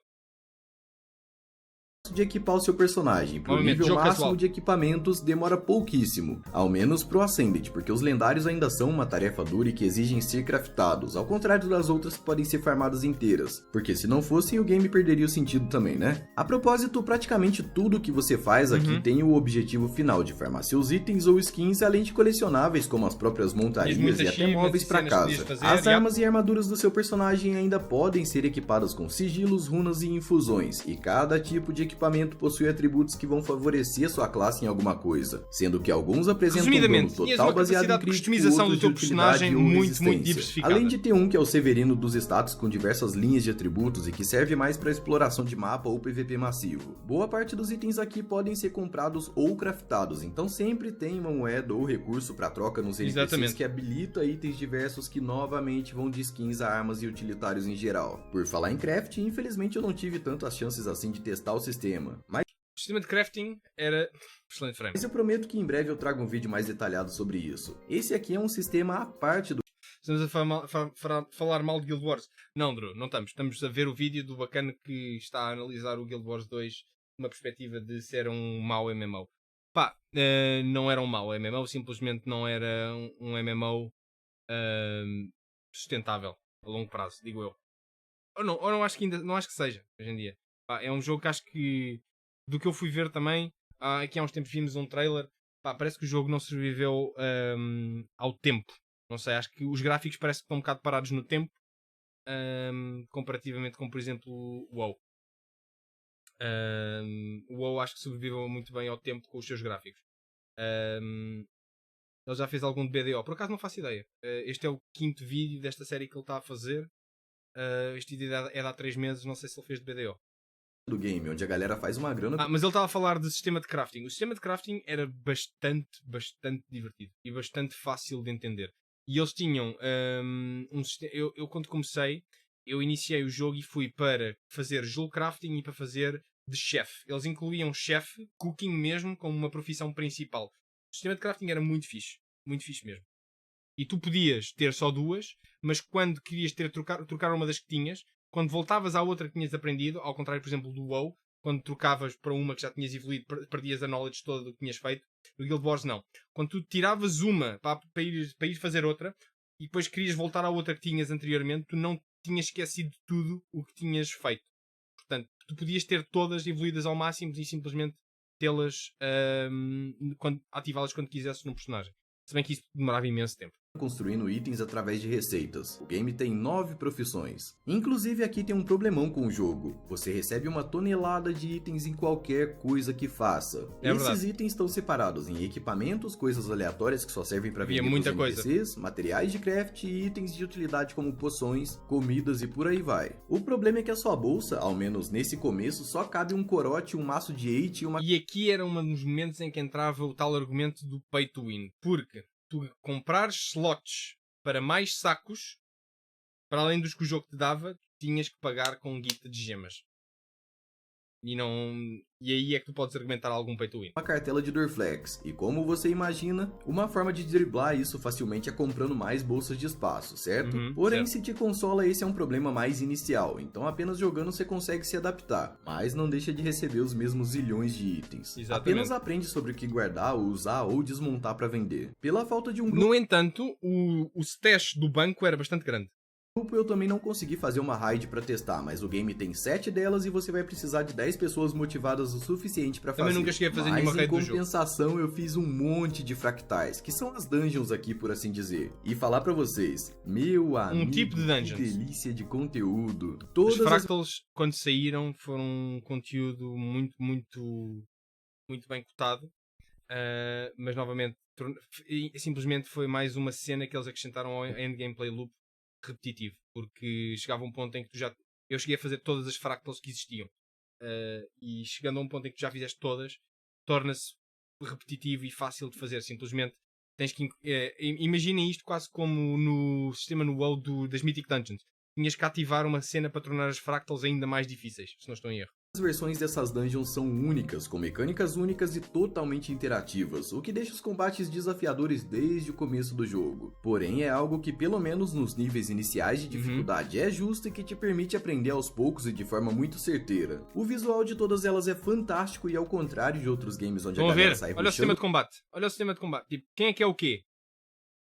de equipar o seu personagem pro Obviamente, nível jogo máximo casual. de equipamentos demora pouquíssimo, ao menos pro Ascended, porque os lendários ainda são uma tarefa dura e que exigem ser craftados, ao contrário das outras que podem ser farmadas inteiras, porque se não fossem o game perderia o sentido também, né? A propósito, praticamente tudo que você faz aqui tem o objetivo final de farmar seus itens ou skins, além de colecionáveis como as próprias montarias muitas e até achievements móveis e pra cenas que podias casa. fazer, As yep. armas e armaduras do seu personagem ainda podem ser equipadas com sigilos, runas e infusões, e cada tipo de equipamento possui atributos que vão favorecer sua classe em alguma coisa, sendo que alguns apresentam dano Resumidamente, tinhas total uma baseado em capacidade de crítico, customização outros do teu de utilidade personagem ou muito resistência. diversificada. Além de ter um que é o Severino dos status com diversas linhas de atributos e que serve mais para exploração de mapa ou PVP massivo. Boa parte dos itens aqui podem ser comprados ou craftados, então sempre tem uma moeda ou recurso para troca nos NPCs Exatamente. que habilita itens diversos que novamente vão de skins a armas e utilitários em geral. Por falar em craft, infelizmente eu não tive tantas chances assim de testar o sistema, O sistema de crafting era excelente frame. mas eu prometo que em breve eu trago um vídeo mais detalhado sobre isso. Esse aqui é um sistema à parte do Estamos a falar mal de Guild Wars. Não, Drew, não estamos. Estamos a ver o vídeo do bacana que está a analisar o Guild Wars 2 numa perspectiva de ser um mau MMO. Pá, não era um mau MMO, simplesmente não era um MMO sustentável a longo prazo, digo eu. Ou não acho que ainda, não acho que seja, hoje em dia. Pá, é um jogo que acho que, do que eu fui ver também, aqui há uns tempos vimos um trailer, pá, parece que o jogo não sobreviveu ao tempo. Não sei, acho que os gráficos parece que estão um bocado parados no tempo, comparativamente com, por exemplo, o WoW. O WoW acho que sobreviveu muito bem ao tempo com os seus gráficos. Ele já fez algum de BDO, por acaso não faço ideia. Este é o 5º vídeo desta série que ele está a fazer. Este vídeo é de há 3 meses, não sei se ele fez de BDO. game, onde a galera faz uma grana Mas ele estava a falar de sistema de crafting. O sistema de crafting era bastante divertido e bastante fácil de entender. E eles tinham um sistema. Eu quando comecei, eu iniciei o jogo e fui para fazer jewel crafting e para fazer de chefe. Eles incluíam chefe, cooking mesmo, como uma profissão principal. O sistema de crafting era muito fixe mesmo. E tu podias ter só duas, mas quando querias trocar uma das que tinhas, quando voltavas à outra que tinhas aprendido, ao contrário, por exemplo, do WoW, quando trocavas para uma que já tinhas evoluído, perdias a knowledge toda do que tinhas feito. No Guild Wars não. Quando tu tiravas uma para ir fazer outra, e depois querias voltar à outra que tinhas anteriormente, tu não tinhas esquecido de tudo o que tinhas feito. Portanto, tu podias ter todas evoluídas ao máximo e simplesmente tê-las, ativá-las quando quisesses no personagem. Se bem que isso demorava imenso tempo. construindo itens através de receitas. O game tem 9 profissões. Inclusive aqui tem um problemão com o jogo. Você recebe uma tonelada de itens em qualquer coisa que faça. Esses itens estão separados em equipamentos, coisas aleatórias que só servem para vender muita pros NPCs, materiais de craft e itens de utilidade como poções, comidas e por aí vai. O problema é que a sua bolsa, ao menos nesse começo, só cabe um corote, um maço de 8 e uma... E aqui era um dos momentos em que entrava o tal argumento do pay to win. Porque tu comprares slots para mais sacos, para além dos que o jogo te dava, tinhas que pagar com guita de gemas. E aí é que tu podes argumentar algum pay to win. Uma cartela de Dorflex, e como você imagina, uma forma de driblar isso facilmente é comprando mais bolsas de espaço, certo? Porém, certo. se te consola, esse é um problema mais inicial, então apenas jogando você consegue se adaptar, mas não deixa de receber os mesmos zilhões de itens. Exatamente. Apenas aprende sobre o que guardar, usar ou desmontar para vender. Pela falta de um grupo, No entanto, o stash do banco era bastante grande. eu também não consegui fazer uma raid para testar, mas o game tem 7 delas e você vai precisar de 10 pessoas motivadas o suficiente para fazer. Também nunca cheguei a fazer Mas nenhuma raid do em jogo. compensação eu fiz um monte de fractais, que são as dungeons aqui por assim dizer. E falar para vocês, meu amigo, tipo de dungeons. que delícia de conteúdo. Os Todas as fractals, quando saíram, foram um conteúdo muito bem cotado. Mas novamente, simplesmente foi mais uma cena que eles acrescentaram ao endgame play loop repetitivo, porque chegava um ponto em que eu cheguei a fazer todas as fractals que existiam, e chegando a um ponto em que tu já fizeste todas, torna-se repetitivo e fácil de fazer. Simplesmente tens que imaginem isto quase como no sistema no WoW das Mythic Dungeons. Tinhas que ativar uma cena para tornar as fractals ainda mais difíceis, se não estou em erro. As versões dessas dungeons são únicas, com mecânicas únicas e totalmente interativas, o que deixa os combates desafiadores desde o começo do jogo. Porém, é algo que, pelo menos nos níveis iniciais de dificuldade, é justo e que te permite aprender aos poucos e de forma muito certeira. O visual de todas elas é fantástico e, ao contrário de outros games onde Vão a galera ver, sai olha o sistema rushando, de combate. Olha o sistema de combate. Tipo, quem é que é o quê?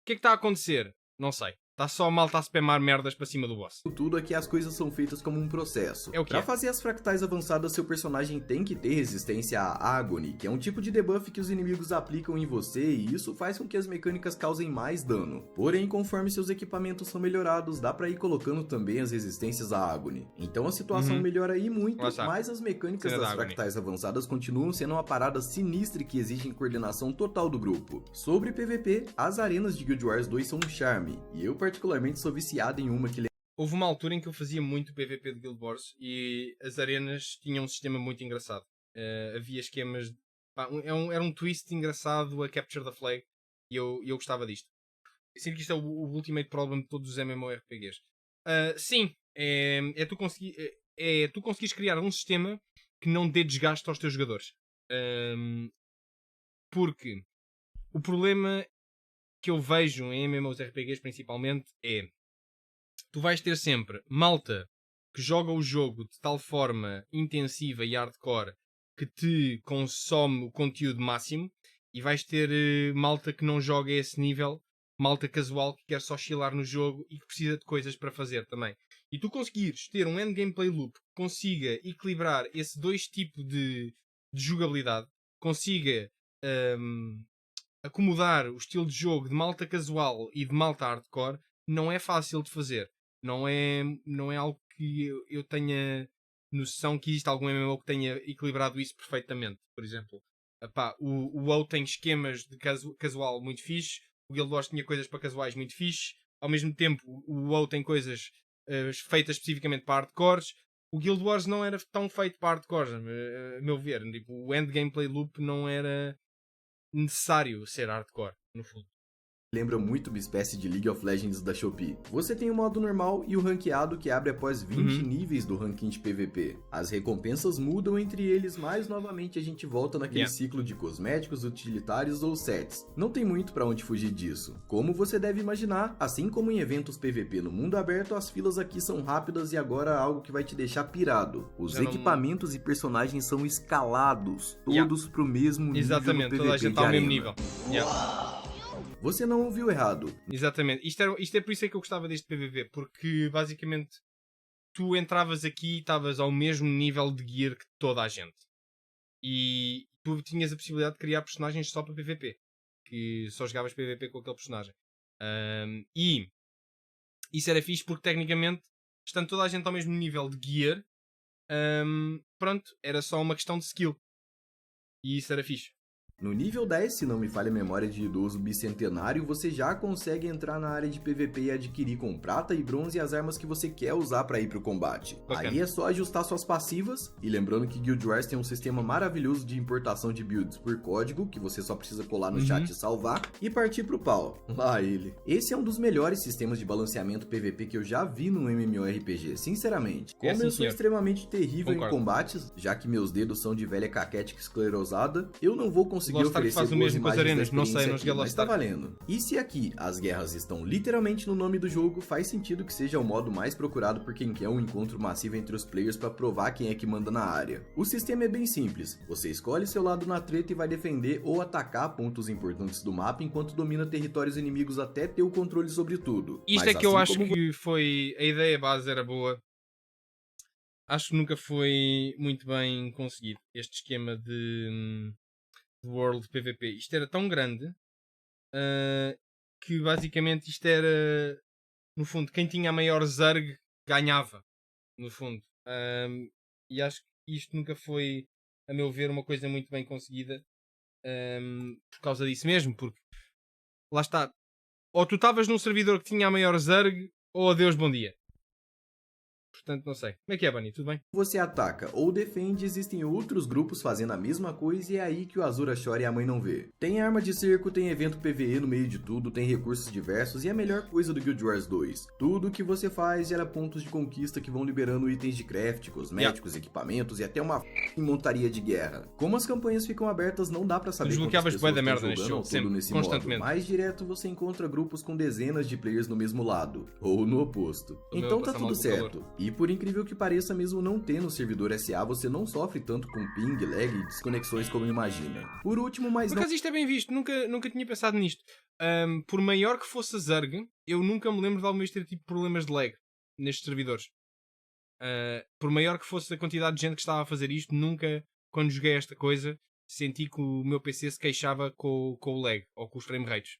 O que é que está a acontecer? Não sei. Está só mal, está a spamar merdas para cima do boss. tudo aqui as coisas são feitas como um processo. É o que Pra é. fazer as fractais avançadas, seu personagem tem que ter resistência à Agony, que é um tipo de debuff que os inimigos aplicam em você, e isso faz com que as mecânicas causem mais dano. Porém, conforme seus equipamentos são melhorados, dá pra ir colocando também as resistências à Agony. Então a situação melhora aí muito, Lá está. mas as mecânicas Cena da das Agony. fractais avançadas continuam sendo uma parada sinistra que exige coordenação total do grupo. Sobre PVP, as arenas de Guild Wars 2 são um charme, e eu particularmente sou viciado em uma que Houve uma altura em que eu fazia muito PVP de Guild Wars e as arenas tinham um sistema muito engraçado. Havia esquemas. Era um twist engraçado a Capture the Flag e eu gostava disto. Eu sinto que isto é o ultimate problem de todos os MMORPGs. Sim, é tu conseguires criar um sistema que não dê desgaste aos teus jogadores. Porque o problema que eu vejo em MMORPGs principalmente é tu vais ter sempre malta que joga o jogo de tal forma intensiva e hardcore que te consome o conteúdo máximo, e vais ter malta que não joga a esse nível, malta casual que quer só chilar no jogo e que precisa de coisas para fazer também. E tu conseguires ter um endgame play loop que consiga equilibrar esses dois tipos de jogabilidade, consiga acomodar o estilo de jogo de malta casual e de malta hardcore, não é fácil de fazer. Não é algo que eu tenha noção que existe algum MMO que tenha equilibrado isso perfeitamente. Por exemplo, o WoW tem esquemas de casual muito fixe, o Guild Wars tinha coisas para casuais muito fixe, ao mesmo tempo o WoW tem coisas feitas especificamente para hardcores. O Guild Wars não era tão feito para hardcores, a meu ver. Tipo, o endgame play loop não era necessário ser hardcore, no fundo. lembra muito uma espécie de League of Legends da Shopee. Você tem o modo normal e o ranqueado que abre após 20 níveis do ranking de PVP. As recompensas mudam entre eles, mas novamente a gente volta naquele ciclo de cosméticos, utilitários ou sets. Não tem muito pra onde fugir disso. Como você deve imaginar, assim como em eventos PVP no mundo aberto, as filas aqui são rápidas e agora algo que vai te deixar pirado. Os equipamentos e personagens são escalados, todos pro mesmo nível. Exatamente, do PVP toda a gente está ao de mesmo arena. nível. Você não ouviu errado. Exatamente. Isto é por isso é que eu gostava deste PVP, porque basicamente tu entravas aqui e estavas ao mesmo nível de gear que toda a gente. E tu tinhas a possibilidade de criar personagens só para PVP, que só jogavas PVP com aquele personagem. E isso era fixe porque tecnicamente, estando toda a gente ao mesmo nível de gear, pronto, era só uma questão de skill. E isso era fixe. No nível 10, se não me falha a memória de idoso bicentenário, você já consegue entrar na área de PVP e adquirir com prata e bronze as armas que você quer usar para ir pro combate. Bacana. Aí é só ajustar suas passivas, e lembrando que Guild Wars tem um sistema maravilhoso de importação de builds por código, que você só precisa colar no chat e salvar, e partir pro pau. Lá ele. Esse é um dos melhores sistemas de balanceamento PVP que eu já vi no MMORPG, sinceramente. Como assim, eu sou senhor. extremamente terrível Concordo. em combates, já que meus dedos são de velha caquética esclerosada, eu não vou conseguir Lost Ark oferecer faz o boas mesmo com as imagens da arenas, não sei, experiência não aqui, joguei mas Lost tá Ark. valendo. E se aqui as guerras estão literalmente no nome do jogo, faz sentido que seja o modo mais procurado por quem quer um encontro massivo entre os players para provar quem é que manda na área. O sistema é bem simples, você escolhe seu lado na treta e vai defender ou atacar pontos importantes do mapa enquanto domina territórios inimigos até ter o controle sobre tudo. Isto Mas é que eu assim acho como que foi. A ideia base era boa. Acho que nunca foi muito bem conseguido este esquema de World PVP. Isto era tão grande que basicamente isto era, no fundo, quem tinha a maior Zerg ganhava, no fundo. E acho que isto nunca foi, a meu ver, uma coisa muito bem conseguida por causa disso mesmo, porque lá está, ou tu estavas num servidor que tinha a maior Zerg, ou adeus, bom dia. Portanto, não sei. Como é que é, Bunny? Tudo bem? você ataca ou defende, existem outros grupos fazendo a mesma coisa e é aí que o Azura chora e a mãe não vê. Tem arma de cerco, tem evento PvE no meio de tudo, tem recursos diversos e a melhor coisa do Guild Wars 2. Tudo que você faz gera pontos de conquista que vão liberando itens de craft, cosméticos, equipamentos e até uma montaria de guerra. Como as campanhas ficam abertas, não dá pra saber quantas Desbloqueavas bué pessoas da estão merda neste jogando jogo, ao todo sempre, nesse modo. constantemente. Mais direto você encontra grupos com dezenas de players no mesmo lado, ou no oposto. O meu Então tá passa mal tudo com certo. E por incrível que pareça, mesmo não tendo servidor SA, você não sofre tanto com ping, lag e desconexões como imagina. Por último, mas Por não acaso isto é bem visto, nunca tinha pensado nisto. Por maior que fosse a Zerg, eu nunca me lembro de alguma vez ter tipo problemas de lag nestes servidores. Por maior que fosse a quantidade de gente que estava a fazer isto, nunca, quando joguei esta coisa, senti que o meu PC se queixava com o lag ou com os frame rates.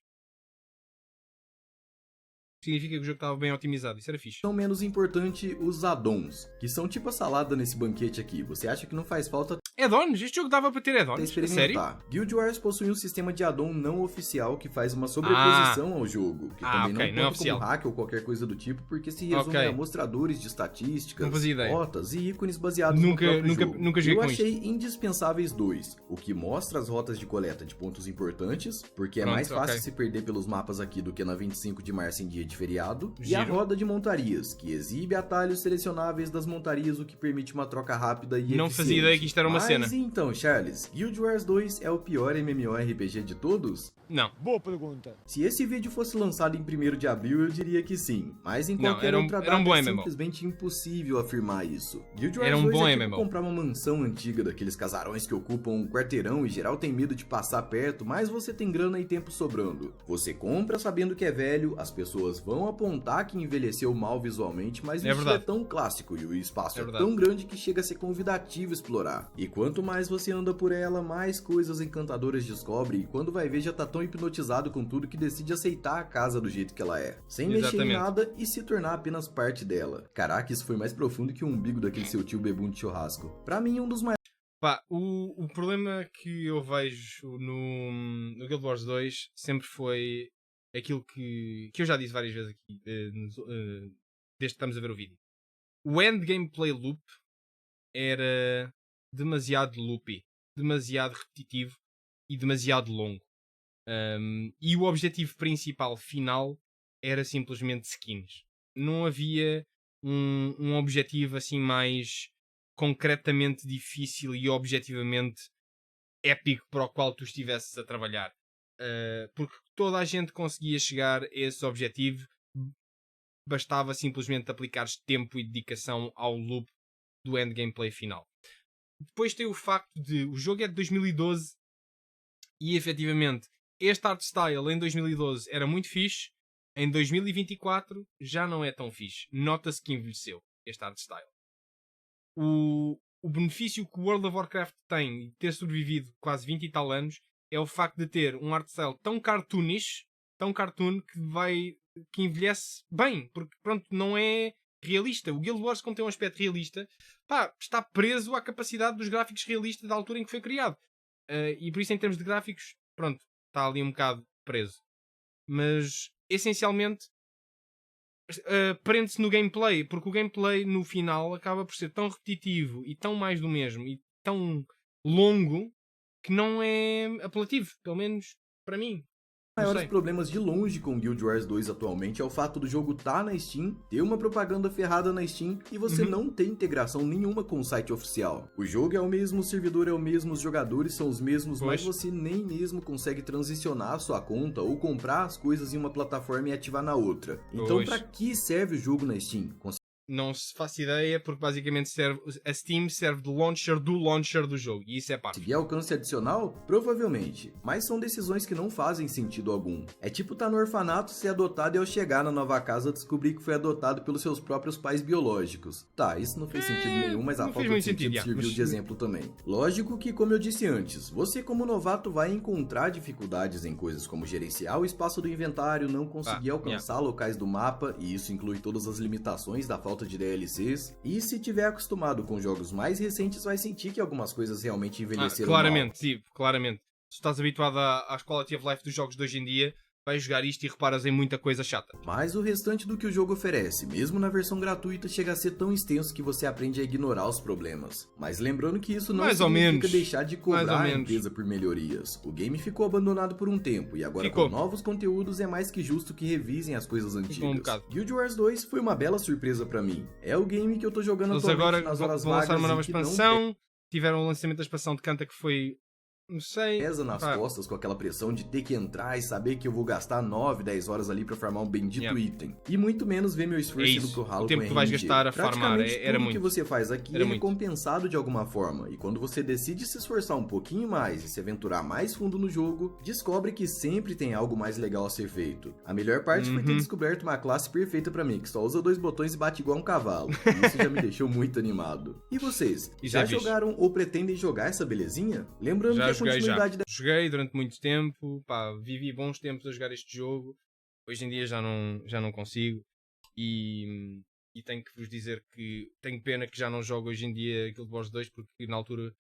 Significa que o jogo estava bem otimizado, isso era fixe. não menos importante, os addons, que são tipo a salada nesse banquete aqui. Você acha que não faz falta Add-ons? Este jogo dava para ter até add-ons? A sério? experimentar. Guild Wars possui um sistema de addon não oficial que faz uma sobreposição ao jogo, que também ok, não não é conta oficial. como hack ou qualquer coisa do tipo, porque se resume Ok. a mostradores de estatísticas, Não fazia ideia. rotas e ícones baseados Nunca- no próprio nunca- jogo. nunca joguei Eu com achei indispensáveis dois, o que mostra as rotas de coleta de pontos importantes, porque é Pronto, mais fácil ok. se perder pelos mapas aqui do que na 25 de março em dia de feriado, e a Giro. roda de montarias, que exibe atalhos selecionáveis das montarias, o que permite uma troca rápida e Não fazia ideia que isto era uma Mas cena. então, Charles, Guild Wars 2 é o pior MMORPG de todos? Não. Boa pergunta. Se esse vídeo fosse lançado em 1º de abril, eu diria que sim, mas em Não, qualquer era um- outra era data um bom é MMO. simplesmente impossível afirmar isso. Guild Wars Era um 2 bom é tipo MMO. comprar uma mansão antiga daqueles casarões que ocupam um quarteirão e geral tem medo de passar perto, mas você tem grana e tempo sobrando. Você compra sabendo que é velho, as pessoas vão apontar que envelheceu mal visualmente, mas É isso verdade. é tão clássico e o espaço É é verdade. tão grande que chega a ser convidativo explorar. E quanto mais você anda por ela, mais coisas encantadoras descobre e quando vai ver já tá tão hipnotizado com tudo que decide aceitar a casa do jeito que ela é, sem mexer em Exatamente. nada e se tornar apenas parte dela. Caraca, isso foi mais profundo que o umbigo daquele seu tio bebum de churrasco. Pra mim, um dos Pá, o problema que eu vejo no Guild Wars 2 sempre foi aquilo que eu já disse várias vezes aqui, desde que estamos a ver o vídeo. O end gameplay loop era demasiado loopy, demasiado repetitivo e demasiado longo. E o objetivo principal final era simplesmente skins. Não havia um objetivo assim mais concretamente difícil e objetivamente épico para o qual tu estivesses a trabalhar. Porque toda a gente conseguia chegar a esse objetivo, bastava simplesmente aplicares tempo e dedicação ao loop do end gameplay final. Depois tem o facto de o jogo é de 2012 e efetivamente este art style em 2012 era muito fixe, em 2024 já não é tão fixe. Nota-se que envelheceu este art style. O benefício que o World of Warcraft tem de ter sobrevivido quase 20 e tal anos é o facto de ter um art style tão cartoonish, tão cartoon, que envelhece bem, porque pronto, não é realista. O Guild Wars, como tem um aspecto realista, pá, está preso à capacidade dos gráficos realistas da altura em que foi criado. E por isso, em termos de gráficos, pronto, está ali um bocado preso. Mas, essencialmente, prende-se no gameplay, porque o gameplay no final acaba por ser tão repetitivo e tão mais do mesmo e tão longo que não é apelativo, pelo menos para mim. Os Não maiores sei. problemas de longe com Guild Wars 2 atualmente é o fato do jogo tá na Steam, ter uma propaganda ferrada na Steam e você não ter integração nenhuma com o site oficial. O jogo é o mesmo, o servidor é o mesmo, os jogadores são os mesmos, mas você nem mesmo consegue transicionar a sua conta ou comprar as coisas em uma plataforma e ativar na outra. Então, Pois. pra que serve o jogo na Steam? Não se faço ideia, porque basicamente a Steam serve de launcher do jogo. E isso é parte. Conseguir alcance adicional? Provavelmente. Mas são decisões que não fazem sentido algum. É tipo tá no orfanato, ser adotado e ao chegar na nova casa descobrir que foi adotado pelos seus próprios pais biológicos. Tá, isso não fez sentido nenhum, mas a não fez falta de muito sentido sentido, serviu mas- de exemplo também. Lógico que, como eu disse antes, você como novato vai encontrar dificuldades em coisas como gerenciar o espaço do inventário, não conseguir alcançar locais do mapa, e isso inclui todas as limitações da falta de DLCs. E se tiver acostumado com jogos mais recentes, vai sentir que algumas coisas realmente envelheceram Claramente, mal. sim, claramente. Se estás habituado às quality of life dos jogos de hoje em dia, vais jogar isto e reparas em muita coisa chata. Mas o restante do que o jogo oferece, mesmo na versão gratuita, chega a ser tão extenso que você aprende a ignorar os problemas. Mas lembrando que isso não Mais ou significa menos. deixar de Mais ou cobrar a menos. empresa por melhorias. O game ficou abandonado por um tempo, e agora Ficou. com novos conteúdos é mais que justo que revisem as coisas antigas. um bocado. Guild Wars 2 foi uma bela surpresa pra mim. É o game que eu tô jogando Eles atualmente agora nas horas vão lançar vagas uma nova e que não expansão. Tiveram o lançamento da expansão de Canta que foi. Não sei. pesa nas Pá, costas com aquela pressão de ter que entrar e saber que eu vou gastar 9, 10 horas ali pra farmar um bendito Yeah. item. E muito menos ver meu esforço É isso. no que eu ralo O tempo com que tu vais RNG. gastar a farmar, Praticamente era tudo muito. que você faz aqui Era é muito. recompensado de alguma forma. E quando você decide se esforçar um pouquinho mais e se aventurar mais fundo no jogo, descobre que sempre tem algo mais legal a ser feito. A melhor parte foi ter Uhum. descoberto uma classe perfeita pra mim, que só usa 2 botões e bate igual um cavalo. E isso já me deixou muito animado. E vocês? Isso Já é fixe. jogaram ou pretendem jogar essa belezinha? Lembrando Já que a joguei, continuidade já. Joguei durante muito tempo, pá, vivi bons tempos a jogar este jogo. Hoje em dia já não consigo. E tenho que vos dizer que tenho pena que já não jogo hoje em dia Guild Wars 2, porque na altura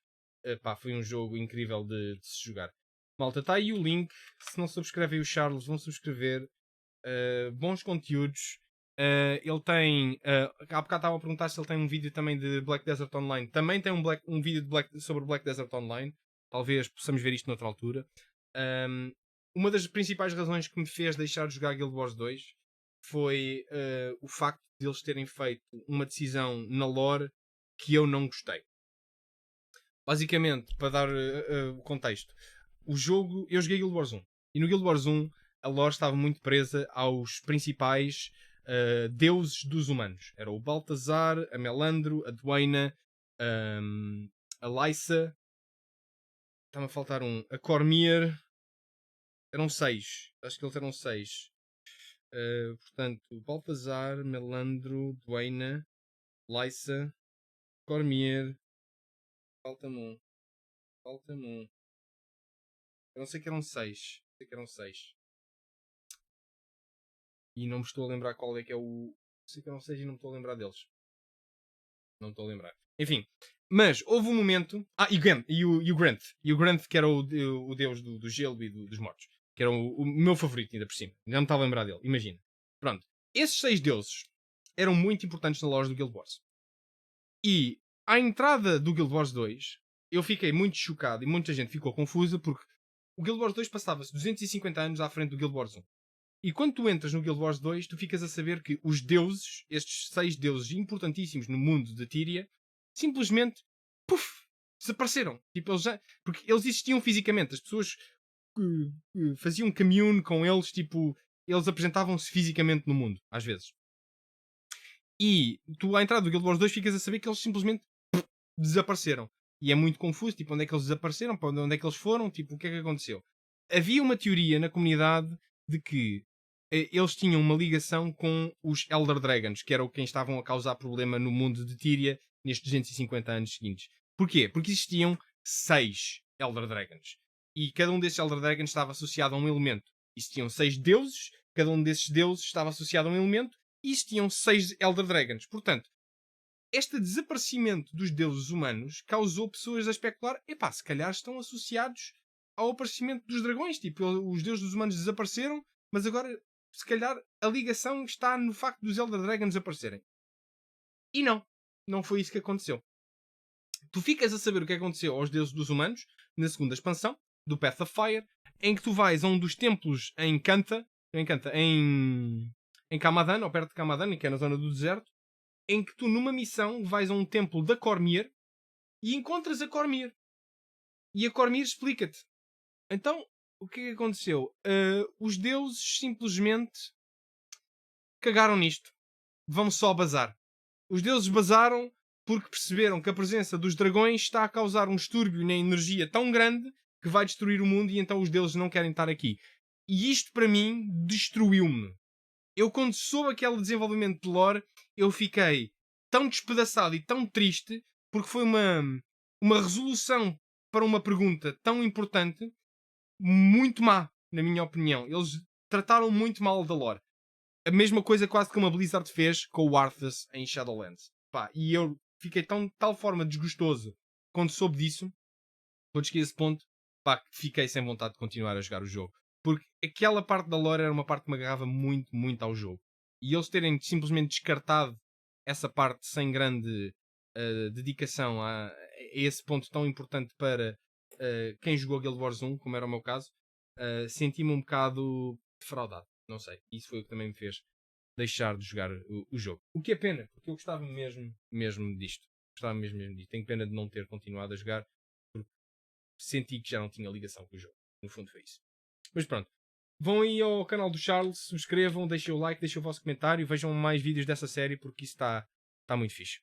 pá, foi um jogo incrível de se jogar. Malta, está aí o link. Se não subscrevem o Charles, vão subscrever. Bons conteúdos. Ele tem. Há bocado estava a perguntar se ele tem um vídeo também de Black Desert Online. Também tem um vídeo sobre Black Desert Online. Talvez possamos ver isto noutra altura. Uma das principais razões que me fez deixar de jogar Guild Wars 2 foi o facto de eles terem feito uma decisão na lore que eu não gostei. Basicamente, para dar o contexto, o jogo, eu joguei Guild Wars 1 e no Guild Wars 1 a lore estava muito presa aos principais deuses dos humanos. Era o Baltazar, a Melandro, a Dwayna, a Lysa. Está-me a faltar um. A Cormir. Eram 6. Acho que eles eram 6. Portanto, Baltazar, Melandro, Dwayna, Lysa, Cormir. Falta-me um. Eu não sei que eram 6. Sei que eram 6. E não me estou a lembrar qual é que é o. Sei que eram 6 e não me estou a lembrar deles. Não me estou a lembrar. Enfim. Mas houve um momento. E o Grant. E o Grant, que era o deus do gelo e dos mortos. Que era o meu favorito, ainda por cima. Já me estava a lembrar dele. Imagina. Pronto. Esses 6 deuses eram muito importantes na loja do Guild Wars. E à entrada do Guild Wars 2, eu fiquei muito chocado e muita gente ficou confusa porque o Guild Wars 2 passava-se 250 anos à frente do Guild Wars 1. E quando tu entras no Guild Wars 2, tu ficas a saber que os deuses, estes 6 deuses importantíssimos no mundo de Tyria, simplesmente, puf, desapareceram. Tipo, porque eles existiam fisicamente. As pessoas faziam commune com eles, tipo, eles apresentavam-se fisicamente no mundo, às vezes. E tu, à entrada do Guild Wars 2, ficas a saber que eles simplesmente desapareceram. E é muito confuso, tipo, onde é que eles desapareceram, para onde é que eles foram, tipo, o que é que aconteceu? Havia uma teoria na comunidade de que eles tinham uma ligação com os Elder Dragons, que eram quem estavam a causar problema no mundo de Tyria nestes 250 anos seguintes. Porquê? Porque existiam 6 Elder Dragons. E cada um desses Elder Dragons estava associado a um elemento. Existiam 6 deuses, cada um desses deuses estava associado a um elemento, e existiam 6 Elder Dragons. Portanto, este desaparecimento dos deuses humanos causou pessoas a especular, epá, se calhar estão associados ao aparecimento dos dragões. Tipo, os deuses dos humanos desapareceram, mas agora, se calhar, a ligação está no facto dos Elder Dragons aparecerem. E não foi isso que aconteceu. Tu ficas a saber o que aconteceu aos deuses dos humanos na segunda expansão do Path of Fire, em que tu vais a um dos templos em Camadan, ou perto de Camadan, que é na zona do deserto, em que tu numa missão vais a um templo da Cormyr e encontras a Cormyr. E a Cormyr explica-te. Então, o que é que aconteceu? Os deuses simplesmente cagaram nisto. Vão só bazar. Os deuses bazaram porque perceberam que a presença dos dragões está a causar um distúrbio na energia tão grande que vai destruir o mundo e então os deuses não querem estar aqui. E isto para mim destruiu-me. Eu quando soube aquele desenvolvimento de lore, eu fiquei tão despedaçado e tão triste porque foi uma resolução para uma pergunta tão importante muito má, na minha opinião. Eles trataram muito mal da lore. A mesma coisa quase que uma Blizzard fez com o Arthas em Shadowlands. Pá, e eu fiquei de tal forma desgostoso quando soube disso, quando cheguei a esse ponto, pá, que fiquei sem vontade de continuar a jogar o jogo. Porque aquela parte da lore era uma parte que me agarrava muito, muito ao jogo. E eles terem simplesmente descartado essa parte sem grande dedicação a esse ponto tão importante para quem jogou Guild Wars 1, como era o meu caso, senti-me um bocado defraudado. Não sei. Isso foi o que também me fez deixar de jogar o jogo. O que é pena, porque eu gostava mesmo disto. Gostava mesmo disto. Tenho pena de não ter continuado a jogar, porque senti que já não tinha ligação com o jogo. No fundo foi isso. Mas pronto. Vão aí ao canal do Charles, subscrevam, deixem o like, deixem o vosso comentário, vejam mais vídeos dessa série, porque isso está muito fixe.